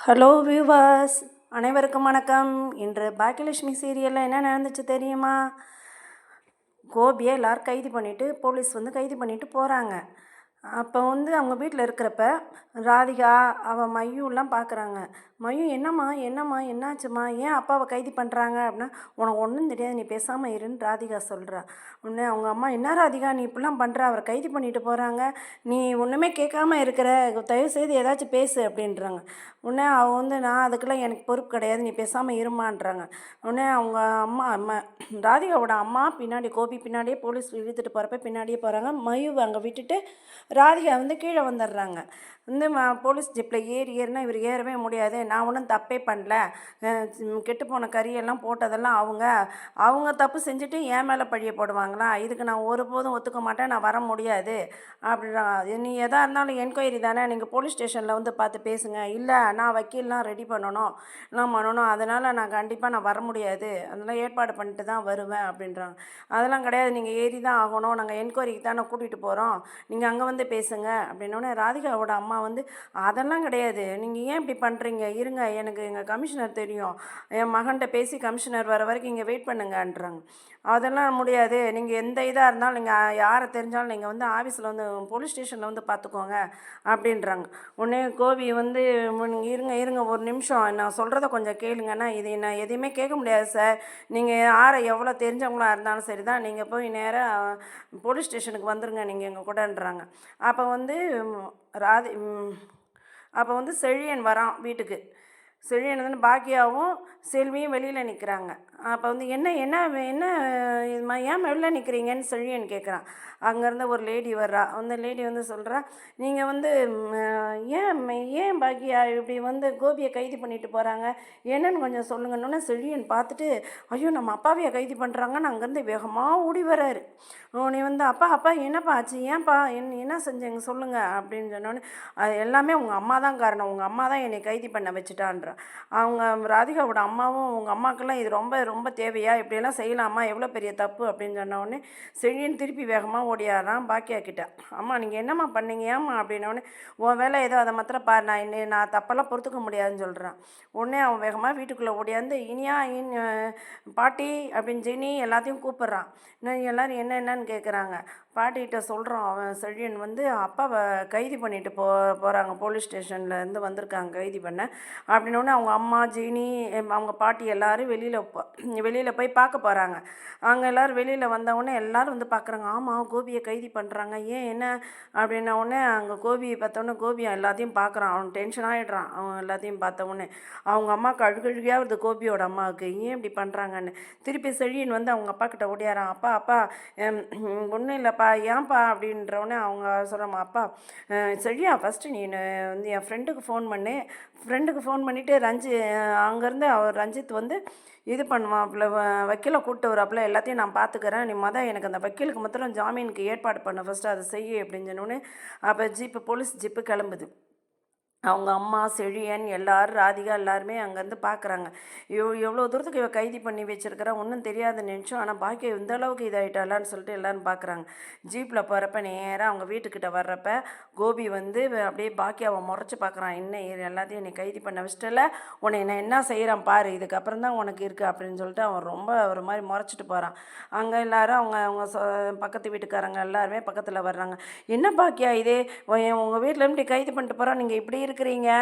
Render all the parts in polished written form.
Hello viewers, அனைவருக்கும் வணக்கம். இன்று பாக்கியலட்சுமி சீரியலில் என்ன நடந்துச்சு தெரியுமா? கோபியை எல்லோரும் கைது பண்ணிவிட்டு போலீஸ் கைது பண்ணிவிட்டு போகிறாங்க. அப்போ அவங்க வீட்டில் இருக்கிறப்ப ராதிகா அவள் மையூலாம் பார்க்குறாங்க. மையூ, என்னம்மா என்னம்மா என்னாச்சும்மா, ஏன் அப்பாவை கைது பண்ணுறாங்க அப்படின்னா, உனக்கு ஒன்றும் தெரியாது, நீ பேசாமல் இருன்னு ராதிகா சொல்கிறா. உடனே அவங்க அம்மா, என்ன ராதிகா நீ இப்படிலாம் பண்ணுற, அவரை கைது பண்ணிட்டு போகிறாங்க, நீ ஒன்றுமே கேட்காம இருக்கிற, தயவுசெய்து ஏதாச்சும் பேசு அப்படின்றாங்க. உடனே அவள் நான் அதுக்கெல்லாம் எனக்கு பொறுப்பு கிடையாது, நீ பேசாமல் இருமான்றாங்க. உடனே அவங்க அம்மா ராதிகாவோட அம்மா பின்னாடி கோபி பின்னாடியே போலீஸ் இழுத்துட்டு போகிறப்ப பின்னாடியே போகிறாங்க. மையூவை அங்கே விட்டுட்டு ராதிகா கீழே வந்துடுறாங்க. போலீஸ் ஜிப்பில் ஏறினா இவர் ஏறவே முடியாது, நான் ஒன்றும் தப்பே பண்ணல, கெட்டுப்போன கறியெல்லாம் போட்டதெல்லாம் அவங்க தப்பு செஞ்சுட்டு என் மேலே பழிய போடுவாங்களா, இதுக்கு நான் ஒருபோதும் ஒத்துக்க மாட்டேன், நான் வர முடியாது அப்படின்றாங்க. நீ எதாக இருந்தாலும் என்கொயரி தானே, நீங்கள் போலீஸ் ஸ்டேஷனில் பார்த்து பேசுங்க. இல்லை, நான் வக்கீல்லாம் ரெடி பண்ணணும், அதனால் நான் கண்டிப்பாக வர முடியாது, அதெல்லாம் ஏற்பாடு பண்ணிட்டு தான் வருவேன் அப்படின்றாங்க. அதெல்லாம் கிடையாது, நீங்கள் ஏறி தான் ஆகணும், நாங்கள் என்கொயரிக்கு தானே கூட்டிகிட்டு போகிறோம், நீங்கள் அங்கே பேசுங்க அப்படின்னோடனே ராதிகாவோட அம்மா அதெல்லாம் கிடையாது, நீங்கள் ஏன் இப்படி பண்ணுறீங்க, இருங்க, எனக்கு எங்கள் கமிஷனர் தெரியும், என் மகன்கிட்ட பேசி கமிஷனர் வர வரைக்கும் இங்கே வெயிட் பண்ணுங்கன்றாங்க. அதெல்லாம் முடியாது, நீங்கள் எந்த இதாக இருந்தாலும் நீங்கள் யாரை தெரிஞ்சாலும் நீங்கள் ஆஃபீஸில் போலீஸ் ஸ்டேஷனில் பார்த்துக்கோங்க அப்படின்றாங்க. உடனே கோபி இருங்க ஒரு நிமிஷம், நான் சொல்கிறத கொஞ்சம் கேளுங்கன்னா, இது நான் எதையுமே கேட்க முடியாது சார், நீங்கள் யாரை எவ்வளோ தெரிஞ்சவங்களாக இருந்தாலும் சரி தான், நீங்கள் போய் நேராக போலீஸ் ஸ்டேஷனுக்கு வந்துருங்க நீங்கள் எங்கள் கூடன்றாங்க. அப்போ அப்போ செழியன் வரான் வீட்டுக்கு. செழியன் பாக்கியாவும் செல்வியும் வெளியில் நிற்கிறாங்க. அப்போ என்ன என்ன என்ன ஏன் வெளில நிற்கிறீங்கன்னு செழியன் கேட்குறான். அங்கேருந்து ஒரு லேடி வர்றா. அந்த லேடி சொல்கிறா, நீங்கள் ஏன் பாக்கியா இப்படி கோபியை கைது பண்ணிட்டு போகிறாங்க, என்னன்னு கொஞ்சம் சொல்லுங்கன்னு. செழியன் பார்த்துட்டு, ஐயோ நம்ம அப்பாவையை கைது பண்ணுறாங்கன்னு அங்கேருந்து வேகமாக ஓடி வர்றாரு. நீ அப்பா என்னப்பா ஆச்சு, ஏன்ப்பா என்ன செஞ்சேங்க சொல்லுங்கள் அப்படின்னு சொன்னோன்னே, அது எல்லாமே உங்கள் அம்மா தான் காரணம், உங்கள் அம்மா தான் என்னை கைது பண்ண வச்சுட்டான்ற. அவங்க ராதிகாவோட அம்மாவும், உங்கள் அம்மாக்கெல்லாம் இது ரொம்ப ரொம்ப தேவையா, இப்படியெல்லாம் செய்யலாமா, எவ்வளோ பெரிய தப்பு அப்படின்னு சொன்னோடனே செழியன் திருப்பி வேகமாக ஓடியாரான் பாக்கியா கிட்ட. அம்மா நீங்கள் என்னம்மா பண்ணீங்க, ஏம்மா அப்படின்னோடனே, உன் வேலை ஏதோ அதை மாத்திரம் பாரு, நான் தப்பெல்லாம் பொறுத்துக்க முடியாதுன்னு சொல்கிறான். உடனே அவன் வேகமாக வீட்டுக்குள்ளே ஓடியாந்து இனியா பாட்டி அப்படின்னு ஜெனி எல்லாத்தையும் கூப்பிட்றான். எல்லோரும் என்னென்னு கேட்குறாங்க. பாட்டிகிட்ட சொல்கிறான். அவன் செழியன் அப்பாவை கைது பண்ணிட்டு போகிறாங்க, போலீஸ் ஸ்டேஷன்லேருந்து வந்திருக்காங்க கைது பண்ண அப்படின்னோடனே அவங்க அம்மா ஜீனி அவங்க பாட்டி எல்லோரும் வெளியில் போய் பார்க்க போகிறாங்க. அங்கே எல்லோரும் வெளியில் வந்தவுடனே எல்லோரும் பார்க்குறாங்க. ஆமாம், கோபியை கைது பண்ணுறாங்க, ஏன் என்ன அப்படின்னவுடனே அங்கே கோபியை பார்த்தோன்னே கோபி எல்லாத்தையும் பார்க்குறான். அவன் டென்ஷன் ஆகிடுறான். அவன் எல்லாத்தையும் பார்த்தவுடனே அவங்க அம்மாவுக்கு அழுகழுகையாக வருது, கோபியோட அம்மாவுக்கு, ஏன் இப்படி பண்ணுறாங்கன்னு. திருப்பி செழியன் அவங்க அப்பா கிட்ட ஓடியாரான். அப்பா ஒன்றும் இல்லைப்பா, ஏன்ப்பா அப்படின்றவுடனே அவங்க சொல்கிறோம்மா, அப்பா செழியா ஃபஸ்ட்டு நீ என் ஃப்ரெண்டுக்கு ஃபோன் பண்ணிவிட்டு அங்கேருந்து அவர் ரஞ்சித் இது பண்ணுவாப்புல, வக்கீலை கூப்பிட்டு வராப்புல, எல்லாத்தையும் நான் பார்த்துக்கிறேன், நீ எனக்கு அந்த வக்கீலுக்கு மாத்திரம் ஜாமீனுக்கு ஏற்பாடு பண்ண ஃபஸ்ட்டு அதை செய்ய அப்படின்னு சொன்னோன்னே, அப்போ போலீஸ் ஜிப்பு கிளம்புது. அவங்க அம்மா செழியன் எல்லோரும் ராதிகா எல்லாருமே அங்கேருந்து பார்க்குறாங்க. எவ்வளோ தூரத்துக்கு இவ கைது பண்ணி வச்சுருக்கிறா, ஒன்றும் தெரியாதுன்னு நினச்சோம், ஆனால் பாக்கியம் இந்த அளவுக்கு இதாகிட்டாலான்னு சொல்லிட்டு எல்லோரும் பார்க்குறாங்க. ஜீப்பில் போகிறப்ப நேராக அவங்க வீட்டுக்கிட்ட வர்றப்ப கோபி அப்படியே பாக்கியாவை முறைச்சி பார்க்குறான். என்ன எல்லாத்தையும் என்னை கைது பண்ண வச்சிட்டல, உன்னை நான் என்ன செய்கிறான் பாரு, இதுக்கப்புறம் தான் உனக்கு இருக்குது அப்படின்னு சொல்லிட்டு அவன் ரொம்ப ஒரு மாதிரி முறைச்சிட்டு போகிறான். அங்கே எல்லோரும் அவங்க பக்கத்து வீட்டுக்காரங்க எல்லாருமே பக்கத்தில் வர்றாங்க. என்ன பாக்கியா இதே, உங்கள் வீட்டில் இப்படி கைது பண்ணிட்டு போகிறான், நீங்கள் இப்படி இருக்கிறீங்க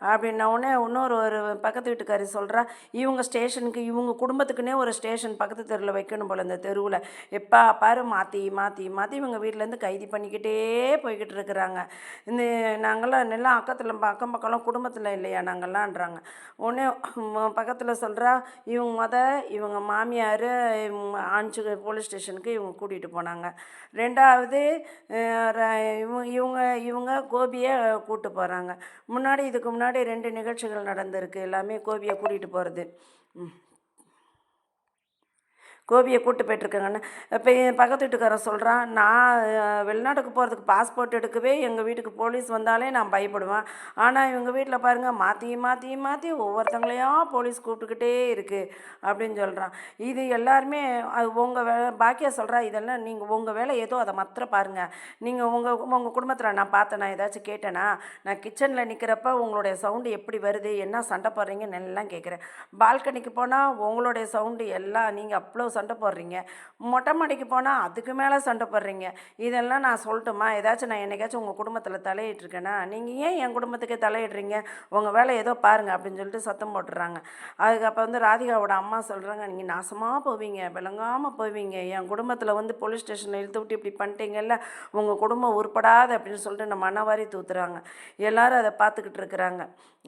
அப்படின்னோடனே ஒரு பக்கத்து வீட்டுக்காரி சொல்கிறா, இவங்க ஸ்டேஷனுக்கு இவங்க குடும்பத்துக்குன்னே ஒரு ஸ்டேஷன் பக்கத்து தெருவில் வைக்கணும் போல், இந்த தெருவில் எப்போ பாரு மாற்றி மாற்றி மாற்றி இவங்க வீட்டிலேருந்து கைது பண்ணிக்கிட்டே போய்கிட்டு இருக்கிறாங்க. நாங்கள்லாம் எல்லாம் அக்கம் பக்கம்லாம் குடும்பத்தில் இல்லையா நாங்கள்லான்றாங்க. உடனே பக்கத்தில் சொல்கிறா, இவங்க மாமியார் ஆஞ்சு போலீஸ் ஸ்டேஷனுக்கு இவங்க கூட்டிகிட்டு போனாங்க. ரெண்டாவது இவங்க கோபியை கூப்பிட்டு போகிறாங்க. இதுக்கு முன்னாடி 2 நிகழ்ச்சிகள் நடந்திருக்கு, எல்லாமே கோபியை கூட்டிகிட்டு போகிறது. கோபியை கூட்டு போயிட்டுருக்கேங்கன்னு. இப்போ என் பக்கத்து வீட்டுக்காரன் சொல்கிறான், நான் வெளிநாட்டுக்கு போகிறதுக்கு பாஸ்போர்ட் எடுக்கவே எங்கள் வீட்டுக்கு போலீஸ் வந்தாலே நான் பயப்படுவேன். ஆனால் இவங்க வீட்டில் பாருங்கள் மாற்றி மாற்றி மாற்றி ஒவ்வொருத்தங்களையா போலீஸ் கூப்பிட்டுக்கிட்டே இருக்குது அப்படின்னு சொல்கிறான். இது எல்லாருமே அது உங்கள் வேலை. பாக்கியா சொல்கிறா, இதெல்லாம் நீங்கள் உங்கள் வேலை ஏதோ அதை மாத்திரம் பாருங்கள். நீங்கள் உங்கள் குடும்பத்தில் நான் பார்த்தேன், நான் ஏதாச்சும் கேட்டேனா, நான் கிச்சனில் நிற்கிறப்ப உங்களுடைய சவுண்டு எப்படி வருது, என்ன சண்டை போடுறீங்கன்னு எல்லாம் கேட்குறேன். பால்கனிக்கு போனால் உங்களுடைய சவுண்டு எல்லாம் நீங்கள் அவ்வளோ சண்டை போடுறீங்க. மொட்டை மாடிக்கு போனால் அதுக்கு மேலே சண்டை போடுறீங்க. இதெல்லாம் நான் சொல்லட்டுமா? ஏதாச்சும் நான் என்னைக்காச்சும் உங்கள் குடும்பத்தில் தலையிட்டிருக்கேன்னா, நீங்கள் ஏன் என் குடும்பத்துக்கு தலையிடுறீங்க? உங்கள் வேலை ஏதோ பாருங்கள் அப்படின்னு சொல்லிட்டு சத்தம் போட்டுறாங்க. அதுக்கு அப்போ வந்து ராதிகாவோட அம்மா சொல்கிறாங்க, நீங்கள் நாசமாக போவீங்க, விளங்காமல் போவீங்க, என் குடும்பத்தில் வந்து போலீஸ் ஸ்டேஷனில் இழுத்து விட்டு இப்படி பண்ணிட்டீங்கல்ல, உங்கள் குடும்பம் உருப்படாது அப்படின்னு சொல்லிட்டு நம்ம மனவாரி தூத்துறாங்க. எல்லோரும் அதை பார்த்துக்கிட்டு இருக்கிறாங்க.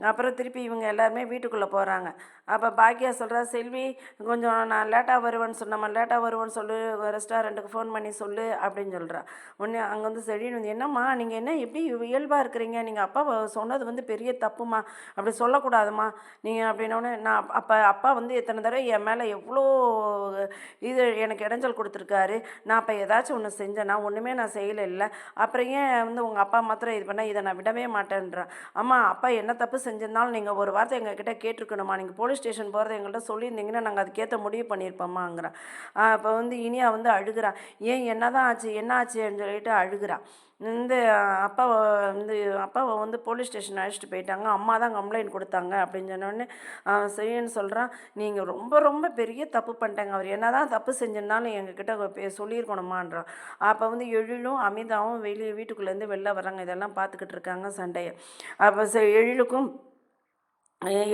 அப்புறம் திருப்பி இவங்க எல்லாருமே வீட்டுக்குள்ளே போகிறாங்க. அப்போ பாக்கியா சொல்கிறா, செல்வி கொஞ்சம் நான் லேட்டாக வருவேன்னு சொன்னம்மா, லேட்டாக வருவேன்னு சொல்லு, ரெஸ்டாரண்ட்டுக்கு ஃபோன் பண்ணி சொல்லு அப்படின்னு சொல்கிறா. உடனே அங்கே வந்து செழின்னு வந்து, என்னம்மா நீங்கள் என்ன எப்படி இயல்பாக இருக்கிறீங்க, நீங்கள் அப்பா சொன்னது வந்து பெரிய தப்புமா, அப்படி சொல்லக்கூடாதுமா நீங்கள் அப்படின்னோடனே, நான் அப்பா வந்து எத்தனை தடவை என் மேலே எவ்வளோ இது எனக்கு இடைஞ்சல் கொடுத்துருக்காரு, நான் அப்போ ஏதாச்சும் ஒன்று செஞ்சேன்னா, ஒன்றுமே நான் செய்யலை இல்லை, அப்புறம் ஏன் வந்து உங்கள் அப்பா மாத்திரம் இது பண்ணால் இதை நான் விடவே மாட்டேன்றேன். அம்மா அப்பா என்ன தப்பு செஞ்சிருந்தாலும் நீங்கள் ஒரு வார்த்தை எங்ககிட்ட கேட்டிருக்கணுமா, நீங்கள் போலீஸ் ஸ்டேஷன் போகிறத எங்கள்கிட்ட சொல்லியிருந்தீங்கன்னா நாங்கள் அதுக்கேற்ற முடிவு பண்ணியிருப்போம்மாங்கிறான். அப்போ வந்து இனியா வந்து அழுகிறா. ஏன் என்ன தான் ஆச்சு, என்ன ஆச்சுன்னு சொல்லிட்டு அழுகிறா. வந்து அப்பாவை வந்து போலீஸ் ஸ்டேஷன் அழைச்சிட்டு போயிட்டாங்க, அம்மா தான் கம்ப்ளைண்ட் கொடுத்தாங்க அப்படின்னு சொன்னோடனே சரின்னு சொல்கிறான். நீங்கள் ரொம்ப ரொம்ப பெரிய தப்பு பண்ணிட்டாங்க, அவர் என்ன தான் தப்பு செஞ்சிருந்தாலும் எங்ககிட்ட சொல்லியிருக்கணுமான்றான். அப்போ வந்து எழிலும் அமிதாவும் வீட்டுக்குள்ளேருந்து வெளில வர்றாங்க. இதெல்லாம் பார்த்துக்கிட்டு இருக்காங்க சண்டையை. அப்போ எழிலுக்கும்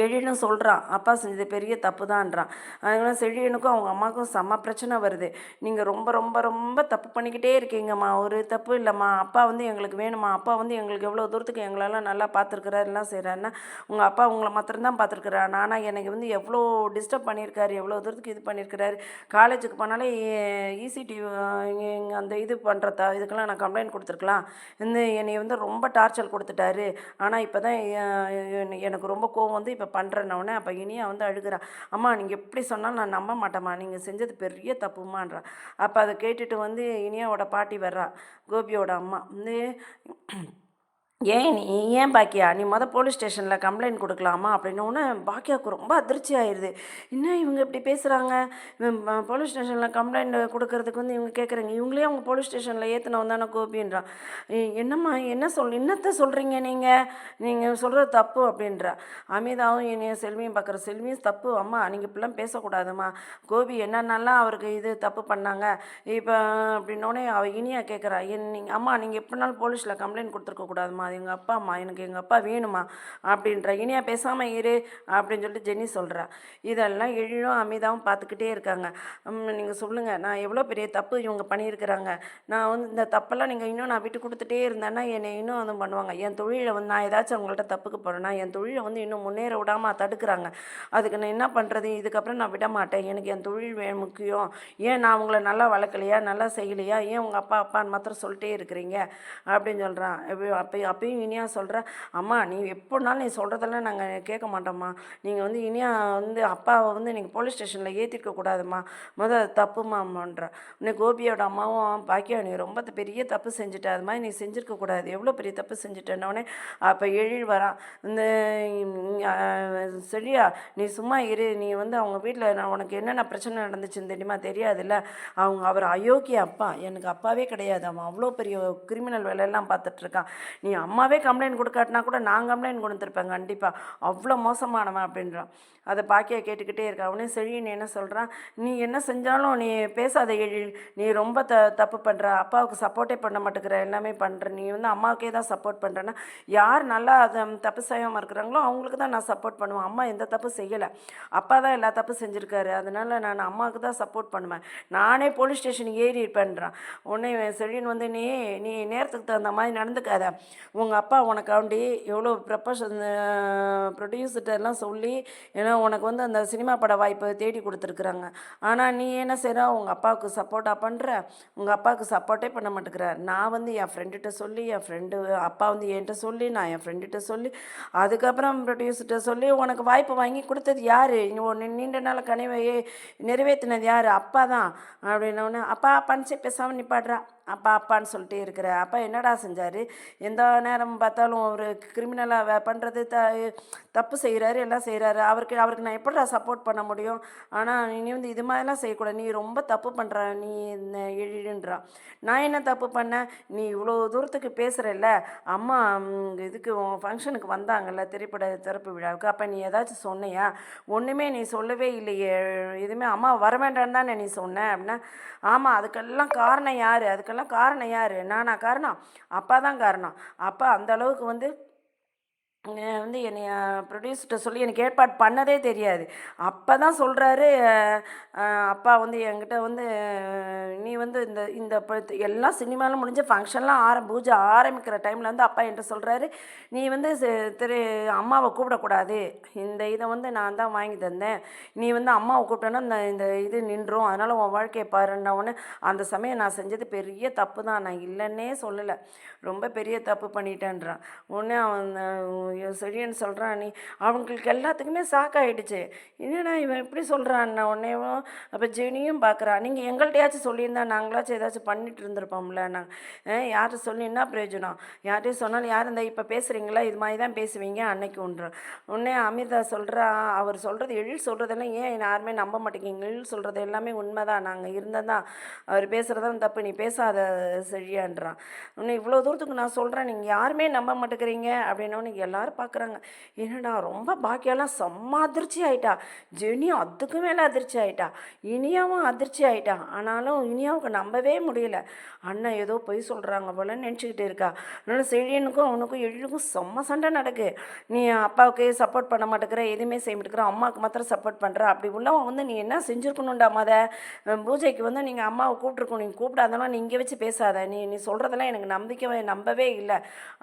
எழிலும் சொல்கிறான், அப்பா செஞ்சது பெரிய தப்பு தான்றான். அதனால செழியனுக்கும் அவங்க அம்மாவுக்கும் செம்ம பிரச்சனை வருது. நீங்கள் ரொம்ப ரொம்ப ரொம்ப தப்பு பண்ணிக்கிட்டே இருக்கீங்கம்மா, ஒரு தப்பு இல்லைம்மா, அப்பா வந்து எங்களுக்கு வேணுமா, அப்பா வந்து எங்களுக்கு எவ்வளோ தூரத்துக்கு எங்களெல்லாம் நல்லா பார்த்துருக்குறாரு, எல்லாம் செய்கிறாருன்னா உங்கள் அப்பா உங்களை மாத்திரம்தான் பார்த்துருக்குறாரு, ஆனால் எனக்கு வந்து எவ்வளோ டிஸ்டர்ப் பண்ணியிருக்காரு, எவ்வளோ தூரத்துக்கு இது பண்ணியிருக்கிறாரு. காலேஜுக்கு போனாலே இசிடி அந்த இது பண்ணுறதா இதுக்கெல்லாம் நான் கம்ப்ளைண்ட் கொடுத்துருக்கலாம், என்னை வந்து ரொம்ப டார்ச்சர் கொடுத்துட்டாரு, ஆனால் இப்போ தான் எனக்கு ரொம்ப கோவம் வந்து இப்போ பண்ணுறேன்னொடனே அப்போ இனியா வந்து அழுகிறா. அம்மா நீங்கள் எப்படி சொன்னாலும் நான் நம்ப மாட்டேம்மா, நீங்கள் செஞ்சது பெரிய தப்புமான்றா. அப்போ அதை கேட்டுட்டு வந்து இனியாவோட பாட்டி வர்றா, கோபியோட அம்மா வந்து, ஏன் பாக்கியா நீ போலீஸ் ஸ்டேஷனில் கம்ப்ளைண்ட் கொடுக்கலாமா அப்படின்னோடனே பாக்கியாவுக்கு ரொம்ப அதிர்ச்சி ஆயிடுது. இன்னும் இவங்க இப்படி பேசுகிறாங்க, போலீஸ் ஸ்டேஷனில் கம்ப்ளைண்ட் கொடுக்கறதுக்கு வந்து இவங்க கேட்குறாங்க, இவங்களே அவங்க போலீஸ் ஸ்டேஷனில் ஏற்றினவன் தானே கோபின்றான். என்னம்மா என்னத்தை சொல்கிறீங்க, நீங்கள் சொல்கிறது தப்பு அப்படின்றா. அமிதாவும் என்னைய செல்வியும் பார்க்குற, செல்வியும் தப்பு அம்மா, நீங்கள் இப்படிலாம் பேசக்கூடாதும்மா, கோபி என்னென்னலாம் அவருக்கு இது தப்பு பண்ணாங்க இப்போ அப்படின்னோடனே அவள் இனியா கேட்குறா, அம்மா நீங்கள் எப்படினாலும் போலீஸில் கம்ப்ளைண்ட் கொடுத்துருக்கக்கூடாதும்மா, அது எங்கள் அப்பா அம்மா, எனக்கு எங்கள் அப்பா வேணுமா அப்படின்ற. இனியா பேசாமல் இரு அப்படின்னு சொல்லிட்டு ஜெனி சொல்கிறா. இதெல்லாம் எழிலும் அமிதாவும் பார்த்துக்கிட்டே இருக்காங்க. நீங்கள் சொல்லுங்கள், நான் எவ்வளோ பெரிய தப்பு இவங்க பண்ணியிருக்கிறாங்க, நான் வந்து இந்த தப்பெல்லாம் நீங்கள் இன்னும் நான் விட்டு கொடுத்துட்டே இருந்தேன்னா என்னை இன்னும் வந்து பண்ணுவாங்க, என் தொழிலை வந்து நான் ஏதாச்சும் அவங்கள்ட்ட தப்புக்கு போகிறேன்னா என் தொழிலை வந்து இன்னும் முன்னேற விடாமல் தடுக்கிறாங்க, அதுக்கு நான் என்ன பண்ணுறது, இதுக்கப்புறம் நான் விட மாட்டேன், எனக்கு என் தொழில் முக்கியம், ஏன் நான் உங்களை நல்லா வளர்க்கலையா, நல்லா செய்யலையா, ஏன் உங்கள் அப்பா அப்பான்னு மாத்திரம் சொல்லிட்டே இருக்கிறீங்க அப்படின்னு சொல்கிறான். அப்பயும் இனியா சொல்கிற, அம்மா நீ எப்போனாலும் நீ சொல்கிறதெல்லாம் நாங்கள் கேட்க மாட்டோம்மா, நீங்கள் வந்து இனியா வந்து அப்பாவை வந்து நீங்கள் போலீஸ் ஸ்டேஷனில் ஏற்றிருக்க கூடாதும்மா, தப்புமா அம்மான்ற. இன்னும் கோபியோட அம்மாவும், பாக்கியா நீ ரொம்ப பெரிய தப்பு செஞ்சுட்ட, அது மாதிரி நீ செஞ்சுருக்கக்கூடாது, எவ்வளோ பெரிய தப்பு செஞ்சுட்டேன்னொடனே அப்போ எழில் வரான். இந்த சரியா நீ சும்மா இரு, நீ வந்து அவங்க வீட்டில் நான் உனக்கு என்னென்ன பிரச்சனை நடந்துச்சுன்னு தெரியுமா, தெரியாதுல்ல, அவர் அயோக்கிய அப்பா, எனக்கு அப்பாவே கிடையாது, அவன் அவ்வளோ பெரிய கிரிமினல் வேலையெல்லாம் பார்த்துட்ருக்கான், நீ அம்மாவே கம்ப்ளைண்ட் கொடுக்காட்டினா கூட நான் கம்ப்ளைண்ட் கொடுத்துருப்பேன் கண்டிப்பாக, அவ்வளோ மோசமானவன் அப்படின்றான். அதை பாக்கியா கேட்டுக்கிட்டே இருக்கா. அவனே செழியன் என்ன சொல்கிறான், நீ என்ன செஞ்சாலும் நீ பேசாத எழில், நீ ரொம்ப தப்பு பண்ணுற, அப்பாவுக்கு சப்போர்ட்டே பண்ண மாட்டேங்கிற, எல்லாமே பண்ணுற, நீ வந்து அம்மாவுக்கே தான் சப்போர்ட் பண்ணுறேன்னா, யார் நல்லா அதை தப்பு செய்யாமல் இருக்கிறாங்களோ அவங்களுக்கு தான் நான் சப்போர்ட் பண்ணுவேன், அம்மா எந்த தப்பு செய்யலை, அப்பா தான் எல்லா தப்பு செஞ்சுருக்காரு, அதனால் நான் அம்மாவுக்கு தான் சப்போர்ட் பண்ணுவேன், நானே போலீஸ் ஸ்டேஷன் ஏறி பண்ணுறான். உடனே செழியன் வந்து, நீ நேரத்துக்கு தகுந்த மாதிரி நடந்துக்காத, உங்கள் அப்பா உனக்காண்டி எவ்வளோ ப்ரொடியூசர்ட்டெல்லாம் சொல்லி ஏன்னா உனக்கு வந்து அந்த சினிமா பட வாய்ப்பை தேடி கொடுத்துருக்குறாங்க. ஆனால் நீ என்ன செய்கிற, உங்கள் அப்பாவுக்கு சப்போர்ட்டாக பண்ணுற, உங்கள் அப்பாவுக்கு சப்போர்ட்டே பண்ண மாட்டேங்கிற. நான் வந்து என் ஃப்ரெண்டுகிட்ட சொல்லி, என் ஃப்ரெண்டு அப்பா வந்து என்கிட்ட சொல்லி, நான் என் ஃப்ரெண்டுகிட்ட சொல்லி, அதுக்கப்புறம் ப்ரொடியூசர்கிட்ட சொல்லி உனக்கு வாய்ப்பு வாங்கி கொடுத்தது யார்? நீண்ட நாள் கனவை நிறைவேற்றினது யார்? அப்பா தான். அப்படின்னோடனே அப்பா அப்பான்னு சரி பேசாமல் நிப்பாடுறா. அப்பா அப்பான்னு சொல்லிட்டே இருக்கிற. அப்பா என்னடா செஞ்சார்? எந்த நேரம் பார்த்தாலும் ஒரு கிரிமினலாக பண்ணுறது தப்பு செய்கிறாரு, எல்லாம் செய்கிறாரு. அவருக்கு நான் எப்படிடா சப்போர்ட் பண்ண முடியும்? ஆனால் நீ வந்து இது மாதிரிலாம் செய்யக்கூடாது, நீ ரொம்ப தப்பு பண்ணுற, நீ எழுதுன்றான். நான் என்ன தப்பு பண்ணேன்? நீ இவ்வளோ தூரத்துக்கு பேசுகிறல்ல, அம்மா இதுக்கு உன் ஃபங்க்ஷனுக்கு வந்தாங்கல்ல திரைப்பட திறப்பு விழாவுக்கு, அப்போ நீ ஏதாச்சும் சொன்னியா? ஒன்றுமே நீ சொல்லவே இல்லையே, எதுவுமே அம்மா வர வேண்டான்னு தானே நீ சொன்ன அப்படின்னா, ஆமாம் அதுக்கெல்லாம் காரணம் யார்? அதுக்கெல்லாம் காரணம் யார்? நானா காரணம்? அப்பா தான் காரணம். அப்பா அந்த அளவுக்கு வந்து வந்து என்னைய ப்ரொடியூசர்கிட்ட சொல்லி எனக்கு ஏற்பாடு பண்ணதே தெரியாது. அப்போ தான் சொல்கிறாரு, அப்பா வந்து என்கிட்ட வந்து நீ வந்து இந்த இந்த எல்லாம் சினிமாலாம் முடிஞ்ச ஃபங்க்ஷன்லாம் பூஜை ஆரம்பிக்கிற டைமில் வந்து அப்பா என்கிட்ட சொல்கிறாரு, நீ வந்து அம்மாவை கூப்பிடக்கூடாது, இந்த இதை வந்து நான் தான் வாங்கி தந்தேன், நீ வந்து அம்மாவை கூப்பிட்டேன்னா இந்த இந்த இது நின்றும், அதனால் உன் வாழ்க்கையை பாருன்னா ஒன்று. அந்த சமயம் நான் செஞ்சது பெரிய தப்பு தான், நான் இல்லைன்னே சொல்லலை, ரொம்ப பெரிய தப்பு பண்ணிட்டேன்றான். உடனே அவன் செழியன்னு சொல்கிறான், நீ அவங்களுக்கு எல்லாத்துக்குமே ஆகிடுச்சு, என்னடா இவன் எப்படி சொல்கிறான்னா உடனேவும். அப்போ ஜெனியும் பார்க்குறா, நீங்கள் எங்கள்கிட்டயாச்சும் சொல்லியிருந்தா நாங்களாச்சும் ஏதாச்சும் பண்ணிட்டு இருந்திருப்போம்ல, நாங்கள் யார்கிட்ட சொல்லி என்ன பிரயோஜனம்? யார்கிட்டையும் சொன்னாலும் யார் இந்த இப்போ பேசுகிறீங்களா இது மாதிரி தான் பேசுவீங்க அன்னைக்கு ஒன்று. உடனே அமிர்தா சொல்கிறா, அவர் சொல்கிறது எழில் சொல்கிறதெல்லாம் ஏன் யாருமே நம்ப மாட்டேங்கிங்க, எழில் சொல்கிறது எல்லாமே உண்மை தான், நாங்கள் இருந்ததான் அவர் பேசுகிறதான் தப்பு, நீ பேசாத செழியான்றான். உன்னை இவ்வளோ தூரத்துக்கு நான் சொல்கிறேன், நீங்கள் யாருமே நம்ப மாட்டேங்கிறீங்க அப்படின்னோன்னு எல்லோரும் பார்க்குறாங்க. என்னடா ரொம்ப பாக்கியெல்லாம் செம்ம அதிர்ச்சி ஆகிட்டா, ஜெனியும் அதுக்கு மேலே அதிர்ச்சி ஆகிட்டா, இனியாவும் அதிர்ச்சி ஆகிட்டா. ஆனாலும் இனியாவுக்கு நம்பவே முடியல, அண்ணன் ஏதோ பொய் சொல்கிறாங்க போலன்னு நினச்சிக்கிட்டு இருக்கா. அதனால செழியனுக்கும் அவனுக்கும் எழிலுக்கும் செம்ம சண்டை நடக்கு. நீ அப்பாவுக்கு சப்போர்ட் பண்ண மாட்டேங்கிற, எதுவுமே செய்ய மாட்டேங்கிற, அம்மாவுக்கு மாத்திரம் சப்போர்ட் பண்ணுற, அப்படி உள்ளவன் வந்து நீ என்ன செஞ்சுருக்கணும்டா பூஜைக்கு வந்து நீங்கள் அம்மாவை கூப்பிட்ருக்கணும், நீங்கள் கூப்பிடாதனா நீ இங்கே வச்சு பேசாத, நீ நீ சொல்கிறதெல்லாம் எனக்கு நம்பவே இல்லை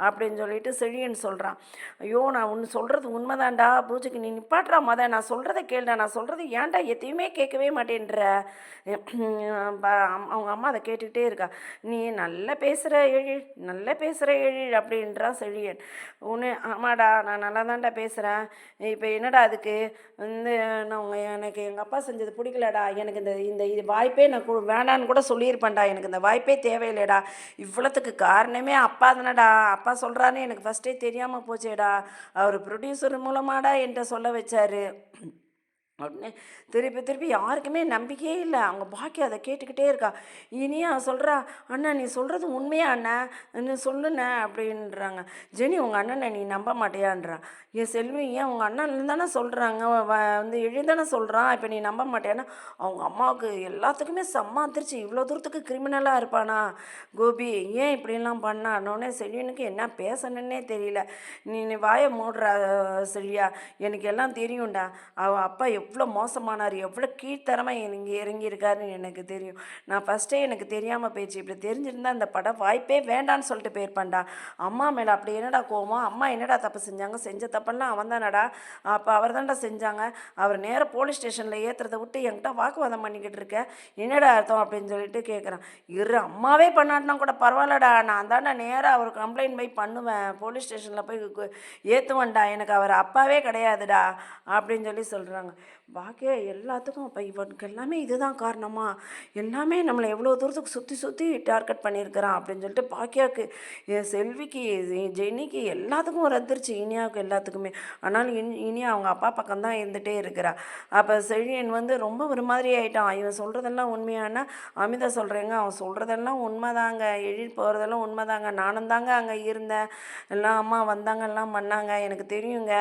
அப்படின்னு சொல்லிட்டு செழியன் சொல்கிறான். ஐயோ நான் ஒன்று சொல்கிறது உண்மைதான்டா, பூஜைக்கு நீ நிப்பாட்டுறா நான் சொல்கிறத கேளுடா, நான் சொல்கிறது ஏன்டா எதையுமே கேட்கவே மாட்டேன்ற. அவங்க அம்மா அதை கேட்டுக்கிட்டே இருக்கா. நீ நல்லா பேசுகிற எழில், நல்லா பேசுகிற எழில் அப்படின்றான் செழியன். ஒன்று ஆமாடா நான் நல்லா தான்டா பேசுகிறேன், இப்போ என்னடா அதுக்கு வந்து நான் எனக்கு எங்கள் அப்பா செஞ்சது பிடிக்கலடா, எனக்கு இந்த இந்த இது வாய்ப்பே நான் வேண்டான்னு கூட சொல்லியிருப்பேன்டா, எனக்கு இந்த வாய்ப்பே தேவையில்லைடா, இவ்வளோத்துக்கு காரணமே அப்பா தானடா, அப்பா சொல்கிறான்னு எனக்கு ஃபஸ்ட்டே தெரியாமல் போச்சேடா, அவர் ப்ரொடியூசர் மூலமாடா என்கிட்ட சொல்ல வச்சார். உடனே திருப்பி யாருக்குமே நம்பிக்கையே இல்லை. அவங்க பாக்கி அதை கேட்டுக்கிட்டே இருக்கா. இனியா சொல்கிறா, அண்ணா நீ சொல்கிறது உண்மையா அண்ணா, நீ சொல்லுண்ண அப்படின்றாங்க. ஜெனி உங்கள் அண்ணனை நீ நம்ப மாட்டியான்றா. என் செல்வி ஏன் உங்கள் அண்ணன் தானே சொல்கிறாங்க, வந்து எழுந்தானே சொல்கிறான், இப்போ நீ நம்ப மாட்டேன்னா. அவங்க அம்மாவுக்கு எல்லாத்துக்குமே செம்ம அதிர்ச்சி, இவ்வளோ தூரத்துக்கு கிரிமினலாக இருப்பானா கோபி, ஏன் இப்படிலாம் பண்ணானோடனே செல்வியனுக்கு என்ன பேசணுன்னே தெரியல. நீ வாயை மூடுற செல்வியா, எனக்கு எல்லாம் தெரியும்டா, அவள் அப்பா எவ்வளோ மோசமானார், எவ்வளோ கீழ்த்தரமாக இங்கே இறங்கியிருக்காருன்னு எனக்கு தெரியும். நான் ஃபஸ்ட்டே எனக்கு தெரியாமல் போயிடுச்சு, இப்படி தெரிஞ்சிருந்தா அந்த படம் வாய்ப்பே வேண்டான்னு சொல்லிட்டு போயிருப்பான்டா. அம்மா மேலே அப்படி என்னடா கோவம், அம்மா என்னடா தப்பு செஞ்சாங்க, செஞ்ச தப்பெல்லாம் அவன் தானடா, அப்போ அவர் தான்டா செஞ்சாங்க, அவர் நேராக போலீஸ் ஸ்டேஷனில் ஏற்றுறதை விட்டு என்கிட்ட வாக்குவாதம் பண்ணிக்கிட்டு இருக்க, என்னடா அர்த்தம் அப்படின்னு சொல்லிட்டு கேட்குறான். அம்மாவே பண்ணாட்டினா கூட பரவாயில்லடா, நான் தாண்டா நேராக அவர் கம்ப்ளைண்ட் போய் பண்ணுவேன், போலீஸ் ஸ்டேஷனில் போய் ஏற்றுவேன்டா, எனக்கு அவர் அப்பாவே கிடையாதுடா அப்படின்னு சொல்கிறாங்க. பாக்கியா எல்லாத்துக்கும் இப்போ இவனுக்கு எல்லாமே இதுதான் காரணமா, எல்லாமே நம்மளை எவ்வளோ தூரத்துக்கு சுற்றி டார்கெட் பண்ணியிருக்கிறான் அப்படின்னு சொல்லிட்டு பாக்கியாவுக்கு, என் செல்விக்கு, ஜெனிக்கு எல்லாத்துக்கும் ஒரு அதிர்ச்சி, இனியாவுக்கு எல்லாத்துக்குமே. ஆனாலும் இனியா அவங்க அப்பா பக்கம்தான் இருந்துகிட்டே இருக்கிறா. அப்போ செழியன் வந்து ரொம்ப ஒரு மாதிரி ஆகிட்டான். இவன் சொல்கிறதெல்லாம் உண்மையானா, அமிதா சொல்கிறேங்க அவன் சொல்கிறதெல்லாம் உண்மைதாங்க, எழில் போகிறதெல்லாம் உண்மைதாங்க, நானும் தாங்க அங்கே இருந்தேன், எல்லாம் அம்மா வந்தாங்க எல்லாம் பண்ணாங்க, எனக்கு தெரியுங்க,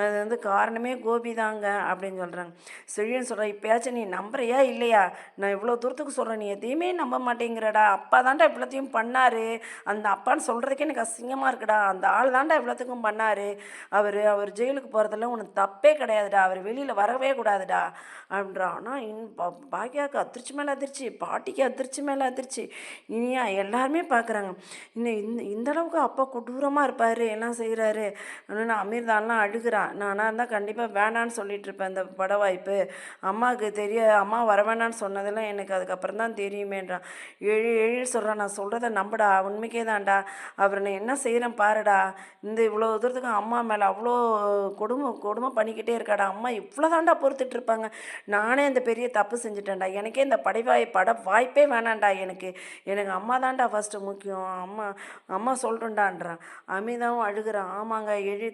அது வந்து காரணமே கோபி தாங்க அப்படின்னு சொல்கிறாங்க. செழியன் சொல்கிறேன், இப்போயாச்சும் நீ நம்புறியா இல்லையா? நான் இவ்வளோ தூரத்துக்கு சொல்கிறேன், நீ எதையுமே நம்ப மாட்டேங்கிறடா. அப்பா தான்டா இவ்வளோத்தையும் பண்ணார். அந்த அப்பான்னு சொல்கிறதுக்கே எனக்கு அசிங்கமாக இருக்குடா. அந்த ஆள் தான்டா இவ்வளோத்துக்கும் பண்ணார். அவர் ஜெயிலுக்கு போகிறதுல உனக்கு தப்பே கிடையாதுடா. அவர் வெளியில் வரவே கூடாதுடா அப்படின்றான். ஆனால் பாக்கியாவுக்கு அதிர்ச்சி மேலே அதிர்ச்சி, பாட்டிக்கு அதிர்ச்சி மேலே அதிர்ச்சி. இனியா எல்லாருமே பார்க்குறாங்க. இன்னும் இந்த அளவுக்கு அப்பா கொடூரமாக இருப்பார், எல்லாம் செய்கிறாரு அப்படின்னு அமீர்தான்லாம் அழுகிறான். நானாக இருந்தால் கண்டிப்பாக வேணான்னு சொல்லிட்டு இருப்பேன் இந்த பட வாய்ப்பு. அம்மாவுக்கு அம்மா வர வேணான்னு சொன்னதெல்லாம் எனக்கு அதுக்கப்புறம் தான் தெரியுமேன்றான். சொல்கிறான், நான் சொல்கிறத நம்புடா, உண்மைக்கே தான்டா. அவர் நான் என்ன செய்கிறேன் பாருடா. இவ்வளோ தூரத்துக்கு அம்மா மேலே அவ்வளோ கொடுமை பண்ணிக்கிட்டே இருக்காடா. அம்மா இவ்வளோ தான்டா பொறுத்துட்டு இருப்பாங்க. நானே இந்த பெரிய தப்பு செஞ்சுட்டேன்டா. எனக்கே இந்த பட வாய்ப்பே வேணாண்டா. எனக்கு அம்மா தான்டா ஃபஸ்ட்டு முக்கியம். அம்மா சொல்கிறேன்டான்றான். அமிதாவும் அழுகிறான். ஆமாங்க,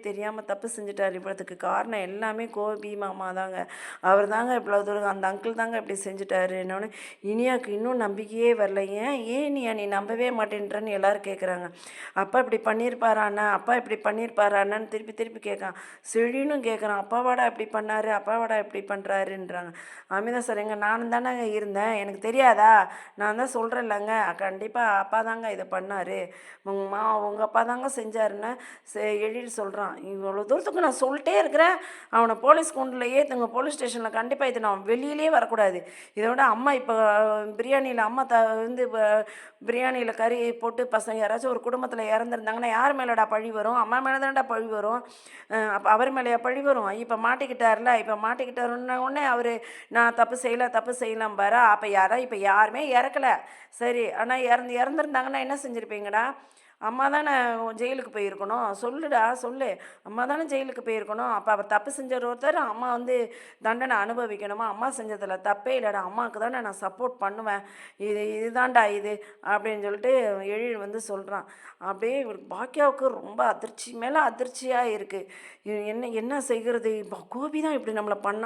தெரியாமல் தப்பு செஞ்சுட்டார். இவ்வளோத்துக்கு காரணம் எல்லாமே கோபி மாமா தாங்க. அவர் தாங்க இவ்வளோ தூரம், அந்த அங்கிள் தாங்க இப்படி செஞ்சுட்டாரு. என்னொன்று இனியாவுக்கு இன்னும் நம்பிக்கையே வரல. ஏன் நீ நம்பவே மாட்டேன்றன்னு எல்லோரும் கேட்குறாங்க. அப்பா இப்படி பண்ணியிருப்பாராண்ணா, அப்பா இப்படி பண்ணியிருப்பாரான்னு திருப்பி திருப்பி கேட்கான். செழினும் கேட்குறான், அப்பாவாடா இப்படி பண்ணார், அப்பாவாடா இப்படி பண்ணுறாருன்றாங்க. அமிதா சரிங்க, நானும் தானேங்க இருந்தேன், எனக்கு தெரியாதா? நான் தான் சொல்கிறேன்லங்க, கண்டிப்பாக அப்பா தாங்க இதை பண்ணார், உங்கள் அப்பா தாங்க செஞ்சாருன்னு எழில் சொல்கிறான். இவ்வளோ தூரத்துக்கு நான் சொல்லிட்டே இருக்கிறேன். அவனை போலீஸ் கூண்டில் ஏற்றுங்க, போலீஸ் ஸ்டேஷனில் கண்டிப்பாக இது நான் வெளியிலே வரக்கூடாது. இதை விட அம்மா இப்போ பிரியாணியில் அம்மா பிரியாணியில் கறி போட்டு பசங்க யாராச்சும் ஒரு குடும்பத்தில் இறந்துருந்தாங்கன்னா யார் மேலடா பழி வரும்? அம்மா மேலே தானடா பழி வரும். அப்போ அவர் மேலேயா பழி வரும்? இப்போ மாட்டிக்கிட்டார்ல, இப்போ மாட்டிக்கிட்டாருன்ன உடனே அவர் நான் தப்பு செய்யலாம் பாரு. அப்போ இப்போ யாருமே இறக்கலை, சரி. ஆனால் இறந்துருந்தாங்கன்னா என்ன செஞ்சுருப்பீங்கடா? அம்மா தானே ஜெயிலுக்கு போயிருக்கணும். சொல்லுடா, சொல்லு. அம்மா தானே ஜெயிலுக்கு போயிருக்கணும். அப்போ அவர் தப்பு செஞ்ச ஒருத்தர் அம்மா தண்டனை அனுபவிக்கணுமா? அம்மா செஞ்சதில் தப்பே இல்லைடா, அம்மாவுக்கு தானே நான் சப்போர்ட் பண்ணுவேன். இதுதான்டா இது அப்படின்னு சொல்லிட்டு எழில் சொல்கிறான். அப்படியே இவருக்கு பாக்கியாவுக்கு ரொம்ப அதிர்ச்சி மேலே அதிர்ச்சியாக இருக்குது. என்ன செய்கிறது? கோபி தான் இப்படி நம்மளை பண்ணா